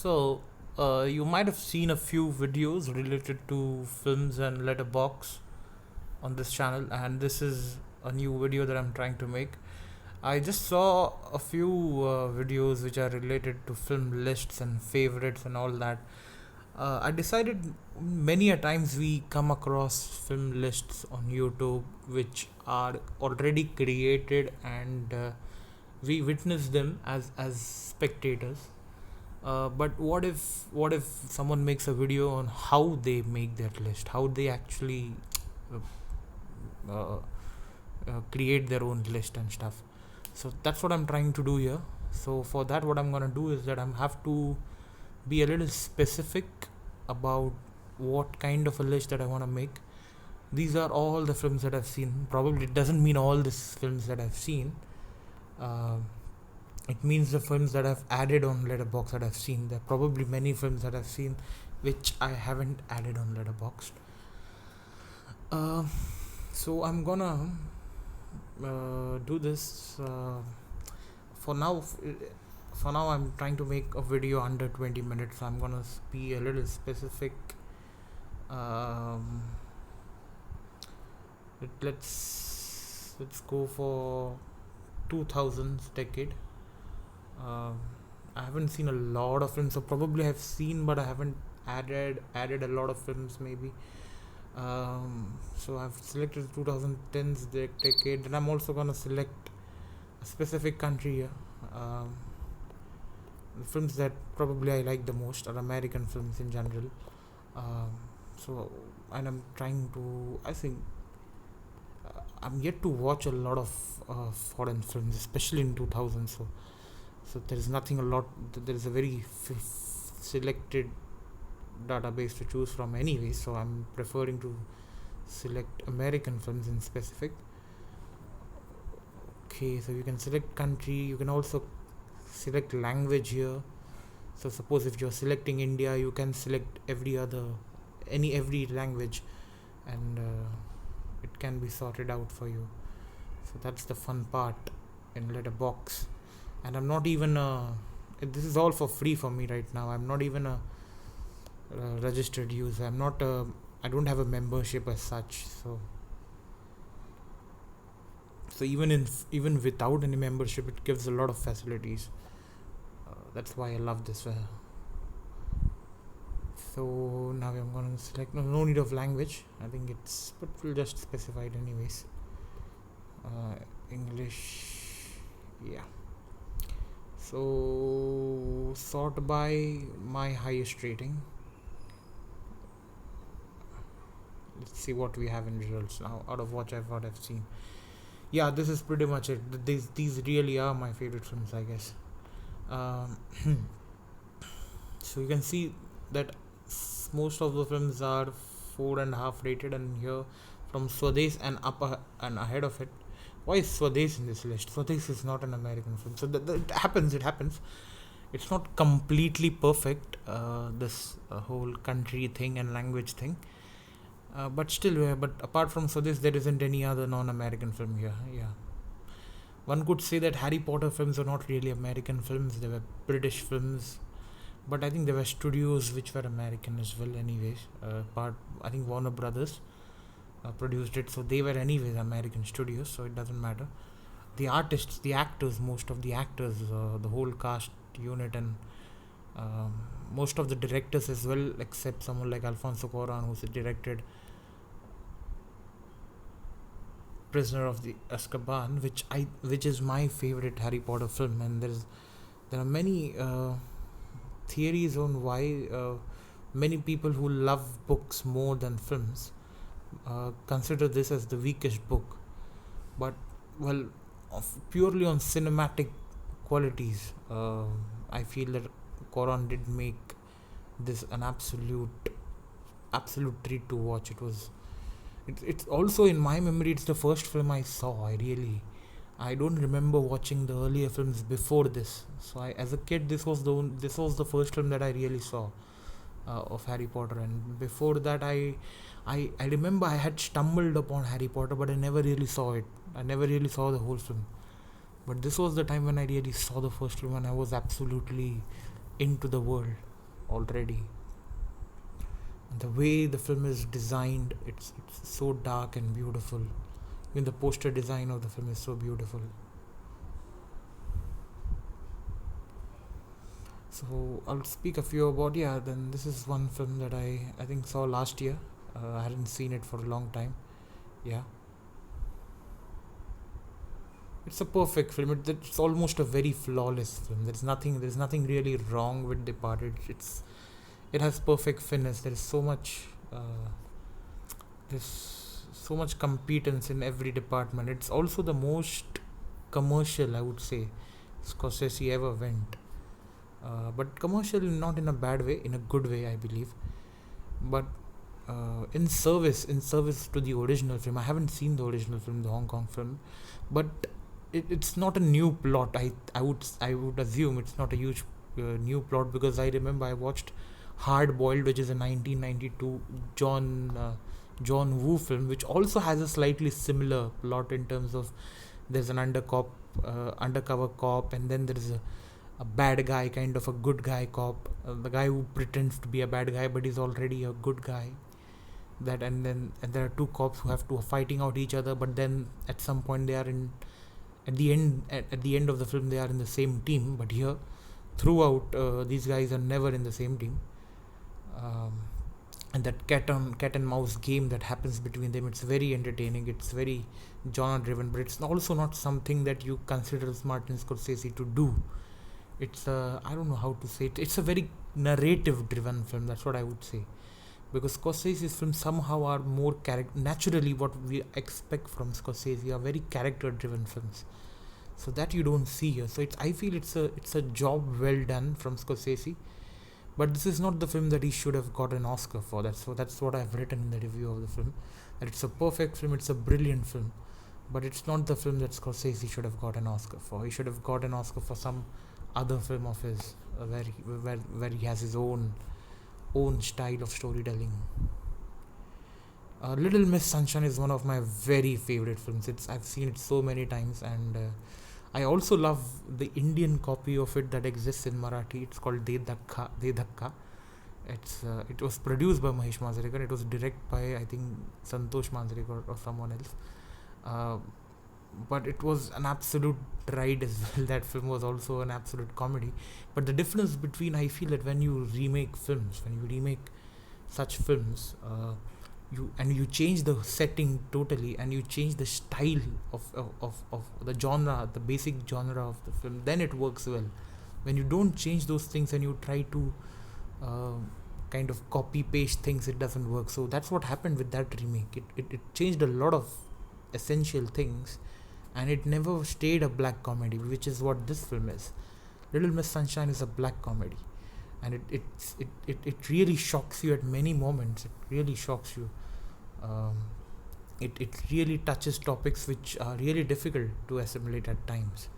So, you might have seen a few videos related to films and letterbox on this channel, and this is a new video that I'm trying to make. I just saw a few videos which are related to film lists and favorites and all that. I decided many a times we come across film lists on YouTube which are already created, and we witness them as spectators. But what if someone makes a video on how they make their list, how they actually uh, uh, create their own list and stuff. So that's what I'm trying to do here. So for that, what I'm gonna do is that I have to be a little specific about what kind of a list that I want to make. These are all the films that I've seen. Probably it doesn't mean all these films that I've seen. Uh, it means the films that I've added on Letterboxd that I've seen. There are probably many films that I've seen which I haven't added on Letterboxd. Uh, so I'm gonna do this for now. For now, I'm trying to make a video under 20 minutes. So I'm gonna be a little specific. Um, let's go for 2000s decade. Um, I haven't seen a lot of films, so probably I've seen, but I haven't added a lot of films maybe. So I've selected 2010s decade, and I'm also gonna select a specific country here. The films that probably I like the most are American films in general. Um, and I'm trying to. I think I'm yet to watch a lot of foreign films, especially in 2000. So there is nothing a lot. There is a very selected database to choose from anyway. So I'm preferring to select American films in specific. Okay, so you can select country. You can also select language here. So suppose if you're selecting India, you can select every language, and it can be sorted out for you. So that's the fun part in Letterboxd. And I'm not even this is all for free for me right now. I'm not even a registered user. I don't have a membership as such. So even without any membership, it gives a lot of facilities. That's why I love this. So now I'm going to select no need of language. I think but we'll just specify it anyways. English, yeah. So sort by my highest rating. Let's see what we have in results now out of what I've seen. Yeah, this is pretty much it. These really are my favorite films, I guess. So you can see that most of the films are 4.5 rated, and here from Swades and and ahead of it. Why is Swades in this list? Swades is not an American film, so that it happens. It's not completely perfect. This whole country thing and language thing. But still, but apart from Swades, there isn't any other non-American film here. Yeah. One could say that Harry Potter films are not really American films, they were British films. But I think there were studios which were American as well, anyways. I think Warner Brothers produced it, so they were anyways American studios, so it doesn't matter. The artists, the actors, most of the actors, the whole cast unit, and most of the directors as well, except someone like Alfonso Cuarón, who's directed Prisoner of the Azkaban, which is my favorite Harry Potter film, and there are many theories on why many people who love books more than films consider this as the weakest book. But purely on cinematic qualities, I feel that Cuarón did make this an absolute treat to watch. It's also in my memory. It's the first film I saw. I don't remember watching the earlier films before this. So as a kid, this was the first film that I really saw of Harry Potter. And before that, I remember I had stumbled upon Harry Potter, but I never really saw it. I never really saw the whole film. But this was the time when I really saw the first film, and I was absolutely into the world. already. And the way the film is designed, it's so dark and beautiful. Even the poster design of the film is so beautiful. So I'll speak a few about, yeah. Then this is one film that I think saw last year. I hadn't seen it for a long time. Yeah, it's a perfect film. It's almost a very flawless film. There's nothing really wrong with Departed. It has perfect fitness. There's so much competence in every department. It's also the most commercial, I would say, Scorsese ever went. But commercial, not in a bad way, in a good way, I believe. But in service to the original film. I haven't seen the original film, the Hong Kong film, but it's not a new plot. I would assume it's not a huge new plot, because I remember I watched Hard Boiled, which is a 1992 John Woo film, which also has a slightly similar plot in terms of there's an undercover cop, and then there is a bad guy, kind of a good guy cop, the guy who pretends to be a bad guy but is already a good guy. And there are two cops who have to fighting out each other, but then at some point they are in at the end of the film they are in the same team. But here, throughout, these guys are never in the same team. um, and that cat and mouse game that happens between them, it's very entertaining, it's very genre driven, but it's also not something that you consider Martin Scorsese to do. I don't know how to say it. It's a very narrative driven film, that's what I would say, because Scorsese's films somehow are more naturally what we expect from Scorsese are very character driven films, so that you don't see here. So I feel it's a job well done from Scorsese, but this is not the film that he should have got an Oscar for. That's what I've written in the review of the film, that it's a perfect film, it's a brilliant film, but it's not the film that Scorsese should have got an Oscar for. He should have got an Oscar for some other film of his, where he has his own style of storytelling. Little Miss Sunshine is one of my very favorite films. I've seen it so many times, and I also love the Indian copy of it that exists in Marathi. It's called De Dhakka. It was produced by Mahesh Manjrekar. It was directed by, I think, Santosh Manjrekar or someone else. Uh, but it was an absolute ride as well. That film was also an absolute comedy. But the difference between, I feel that when you remake such films, you change the setting totally, and you change the style of the genre, the basic genre of the film, then it works well. When you don't change those things and you try to uh, kind of copy paste things, it doesn't work. So that's what happened with that remake. It changed a lot of essential things, and it never stayed a black comedy, which is what this film is. Little Miss Sunshine is a black comedy, and it really shocks you at many moments. It really shocks you. um, it really touches topics which are really difficult to assimilate at times.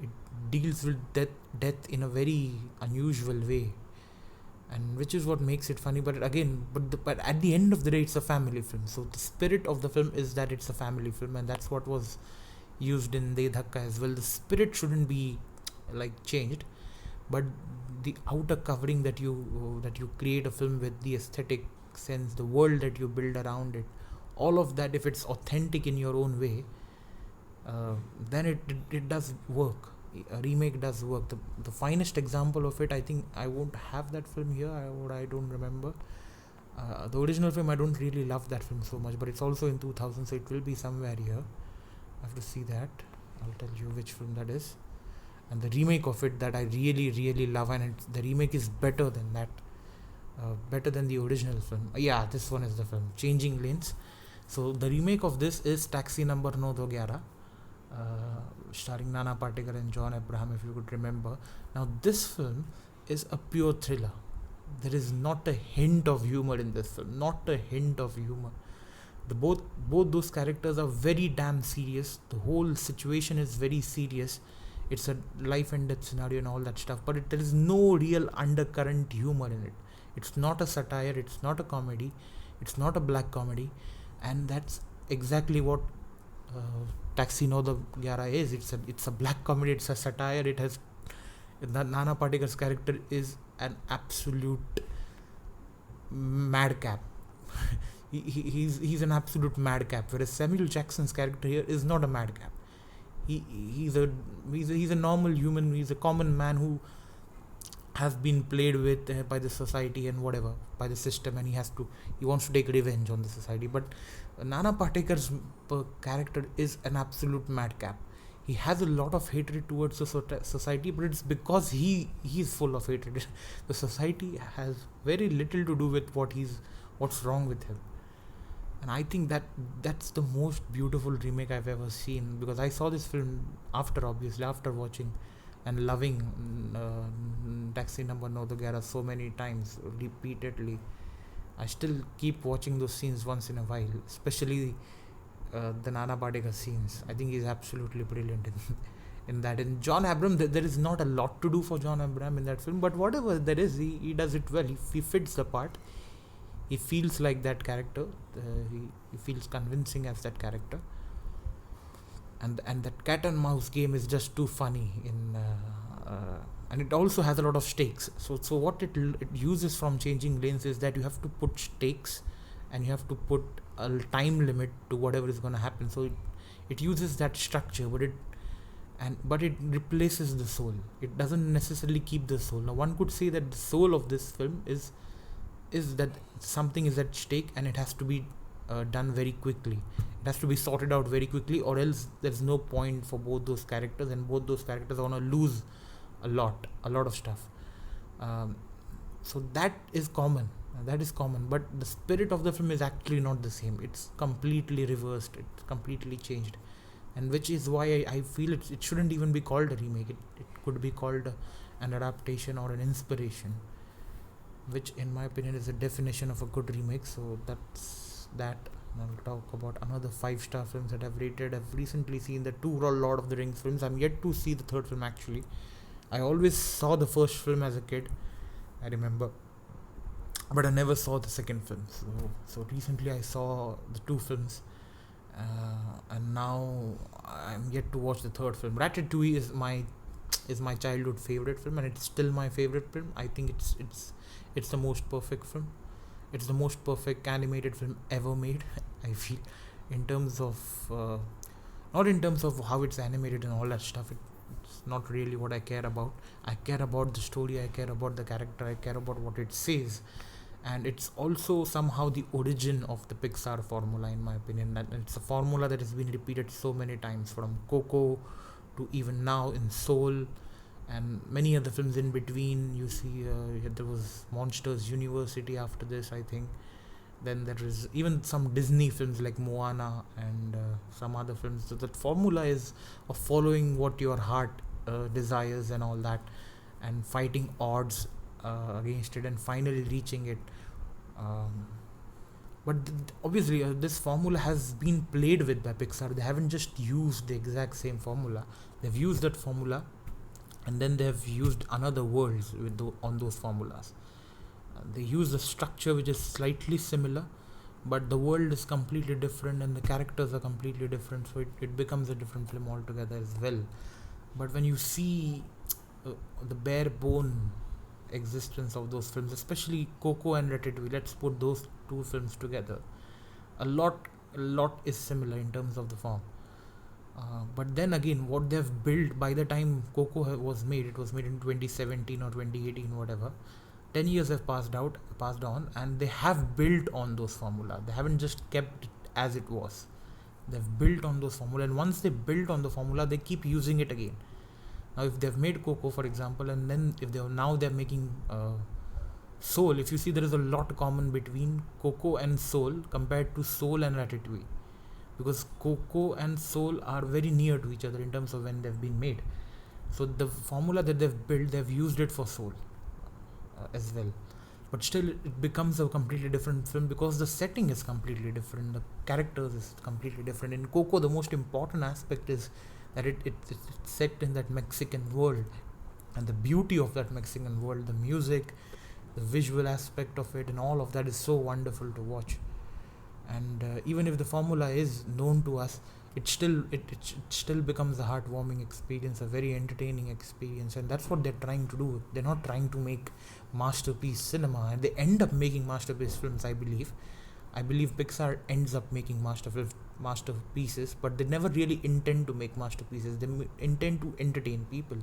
It deals with death in a very unusual way, and which is what makes it funny. But again, but at the end of the day, it's a family film. So the spirit of the film is that it's a family film, and that's what was used in De Dhakka as well. The spirit shouldn't be like changed, but the outer covering that you create a film with, the aesthetic sense, the world that you build around it, all of that, if it's authentic in your own way, then it does work. A remake does work. The finest example of it, I think, I won't have that film here. I don't remember. The original film, I don't really love that film so much, but it's also in 2000, so it will be somewhere here. I have to see that. I'll tell you which film that is. And the remake of it that I really, really love, and the remake is better than that. Better than the original film. Yeah, this one is the film, Changing Lanes. So the remake of this is Taxi Number 911, starring Nana Patekar and John Abraham, if you could remember. Now this film is a pure thriller. There is not a hint of humor in this film. Not a hint of humor. Both those characters are very damn serious. The whole situation is very serious. It's a life and death scenario and all that stuff. But there is no real undercurrent humor in it. It's not a satire. It's not a comedy. It's not a black comedy. And that's exactly what Taxi No Gyara is. It's a black comedy. It's a satire. It has Nana Patekar's character is an absolute madcap. He's an absolute madcap, whereas Samuel Jackson's character here is not a madcap. He he's a normal human. He's a common man who has been played with by the society and whatever, by the system, and he wants to take revenge on the society. But Nana Patekar's character is an absolute madcap. He has a lot of hatred towards the society, but it's because he's full of hatred. The society has very little to do with what's wrong with him. And I think that's the most beautiful remake I've ever seen, because I saw this film after watching and loving Taxi Number No Dogera so many times, repeatedly. I still keep watching those scenes once in a while, especially the Nana Patekar scenes. I think he's absolutely brilliant in that. And John Abraham, there is not a lot to do for John Abraham in that film, but whatever there is, he does it well. He fits the part. He feels like that character. He feels convincing as that character. And that cat and mouse game is just too funny and it also has a lot of stakes. So what it uses from Changing Lanes is that you have to put stakes and you have to put a time limit to whatever is going to happen. So it uses that structure, but it replaces the soul. It doesn't necessarily keep the soul. Now one could say that the soul of this film is that something is at stake and it has to be done very quickly. It has to be sorted out very quickly, or else there's no point for both those characters, and both those characters are going to lose a lot of stuff. So that is common. But the spirit of the film is actually not the same. It's completely reversed. It's completely changed, and which is why I feel it shouldn't even be called a remake. It could be called an adaptation or an inspiration, which in my opinion is a definition of a good remake. So that's that. And I'll talk about another 5-star films that I've rated. I've recently seen the 2 Lord of the Rings films. I'm yet to see the third film actually. I always saw the first film as a kid, I remember, but I never saw the second film. So recently I saw the 2 films, and now I'm yet to watch the third film. Ratatouille is my childhood favorite film, and it's still my favorite film. I think it's the most perfect film. It's the most perfect animated film ever made, I feel, in terms of not in terms of how it's animated and all that stuff. It's not really what I care about. I care about the story, I care about the character, I care about what it says. And it's also somehow the origin of the Pixar formula, in my opinion. That it's a formula that has been repeated so many times, from Coco to even now in Soul, and many other films in between. You see, there was Monsters University after this, I think. Then there is even some Disney films like Moana and some other films. So that formula is of following what your heart desires and all that, and fighting odds against it, and finally reaching it. But obviously this formula has been played with by Pixar. They haven't just used the exact same formula. They've used that formula, and then they've used another worlds on those formulas. They use the structure which is slightly similar, but the world is completely different and the characters are completely different, so it becomes a different film altogether as well. But when you see the bare bone existence of those films, especially Coco and Ratatouille, let's put those 2 films together, a lot is similar in terms of the form. But then again, what they've built by the time Coco was made, it was made in 2017 or 2018, whatever. 10 years have passed on, and they have built on those formula. They haven't just kept it as it was. They've built on those formula, and once they built on the formula, they keep using it again. Now, if they've made Coco, for example, and then if they're making Soul, if you see, there is a lot common between Coco and Soul compared to Soul and Ratatouille, because Coco and Soul are very near to each other in terms of when they've been made. So the formula that they've built, they've used it for Soul as well. But still, it becomes a completely different film because the setting is completely different, the characters is completely different. In Coco, the most important aspect is that it's set in that Mexican world, and the beauty of that Mexican world, the music, the visual aspect of it, and all of that is so wonderful to watch. And even if the formula is known to us, it still becomes a heartwarming experience, a very entertaining experience, and that's what they're trying to do. They're not trying to make masterpiece cinema, and they end up making masterpiece films. I believe Pixar ends up making masterpieces, but they never really intend to make masterpieces. They intend to entertain people,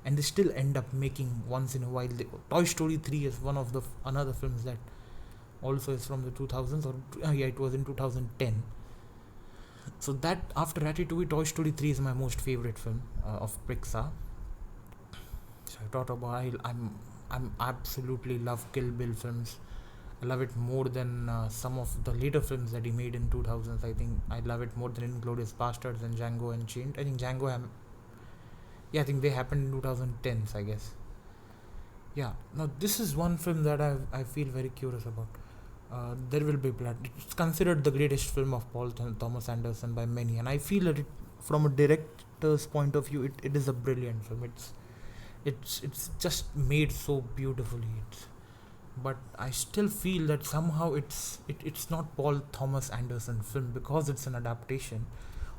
and they still end up making once in a while. Toy Story 3 is one of the another films that also is from the 2000s, or yeah, it was in 2010. So that after Ratatouille, Toy Story 3 is my most favorite film of Pixar. So I thought about I'm absolutely love Kill Bill films. I love it more than some of the later films that he made in 2000s. I think I love it more than Inglourious Bastards and Django Unchained. I think I think they happened in 2010s, I guess. Yeah. Now this is one film that I feel very curious about. There Will Be Blood. It's considered the greatest film of Paul Thomas Anderson by many, and I feel that from a director's point of view, it is a brilliant film. It's just made so beautifully. But I still feel that somehow it's not Paul Thomas Anderson film because it's an adaptation,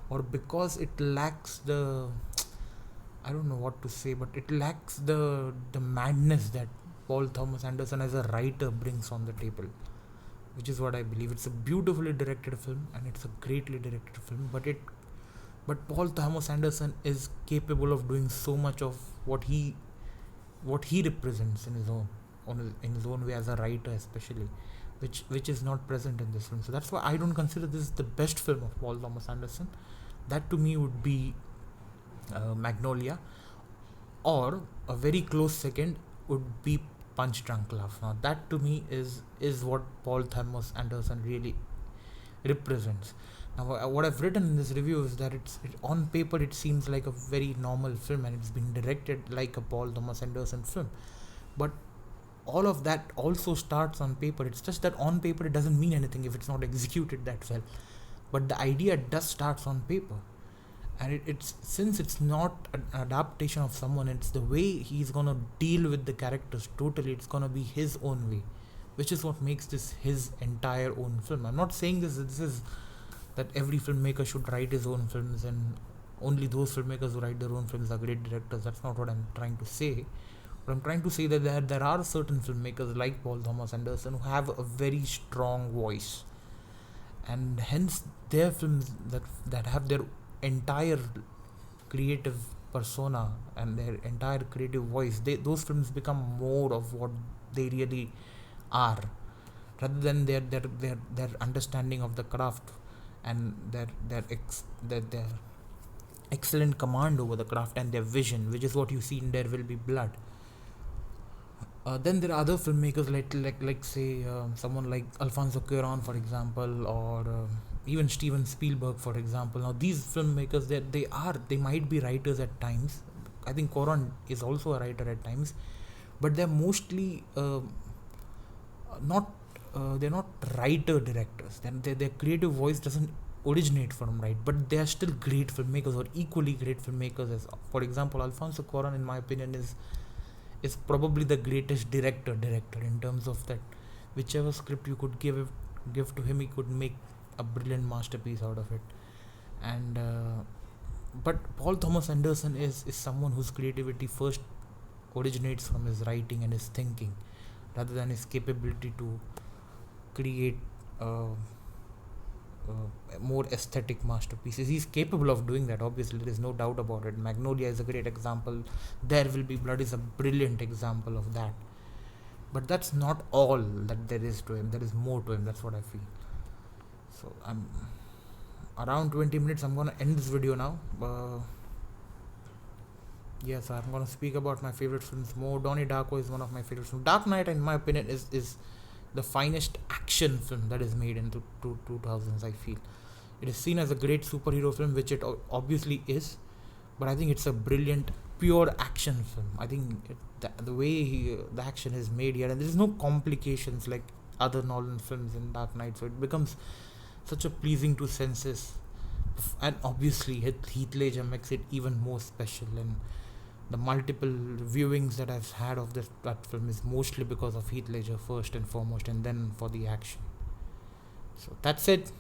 or because it lacks the, I don't know what to say, but it lacks the madness that Paul Thomas Anderson as a writer brings on the table, which is what I believe. It's a beautifully directed film, and it's a greatly directed film, but Paul Thomas Anderson is capable of doing so much of what he represents in his own way as a writer, especially, which is not present in this film. So that's why I don't consider this the best film of Paul Thomas Anderson. That to me would be Magnolia, or a very close second would be Punch Drunk Love. Now that to me is what Paul Thomas Anderson really represents. Now what I've written in this review is that on paper it seems like a very normal film, and it's been directed like a Paul Thomas Anderson film, but all of that also starts on paper. It's just that on paper it doesn't mean anything if it's not executed that well, but the idea does starts on paper. And it's since it's not an adaptation of someone, it's the way he's gonna deal with the characters totally. It's gonna be his own way, which is what makes this his entire own film. I'm not saying this is that every filmmaker should write his own films, and only those filmmakers who write their own films are great directors. That's not what I'm trying to say. But I'm trying to say that there are certain filmmakers like Paul Thomas Anderson who have a very strong voice, and hence their films that have their entire creative persona and their entire creative voice, those films become more of what they really are, rather than their understanding of the craft and their excellent command over the craft and their vision, which is what you see in There Will Be Blood. Then there are other filmmakers like say someone like Alfonso Cuarón, for example, or even Steven Spielberg, for example. Now these filmmakers, they might be writers at times. I think Cuarón is also a writer at times, but they're mostly not they're not writer directors. Their creative voice doesn't originate from right, but they are still great filmmakers, or equally great filmmakers. As for example, Alfonso Cuarón, in my opinion, is probably the greatest director in terms of that. Whichever script you could give to him, he could make a brilliant masterpiece out of it. And but Paul Thomas Anderson is someone whose creativity first originates from his writing and his thinking, rather than his capability to create more aesthetic masterpieces. He's capable of doing that, obviously, there is no doubt about it. Magnolia is a great example. There Will Be Blood is a brilliant example of that. But that's not all that there is to him. There is more to him. That's what I feel. So I'm around 20 minutes. I'm gonna end this video now. Yes, I'm gonna speak about my favorite films more. Donnie Darko is one of my favorite films. Dark Knight, in my opinion, is the finest action film that is made in 2000s. I feel it is seen as a great superhero film, which it obviously is, but I think it's a brilliant pure action film. I think the way the action is made here, and there is no complications like other Nolan films in Dark Knight, so it becomes such a pleasing to senses, and obviously Heath Ledger makes it even more special. And the multiple viewings that I've had of that film is mostly because of Heath Ledger first and foremost, and then for the action. So that's it.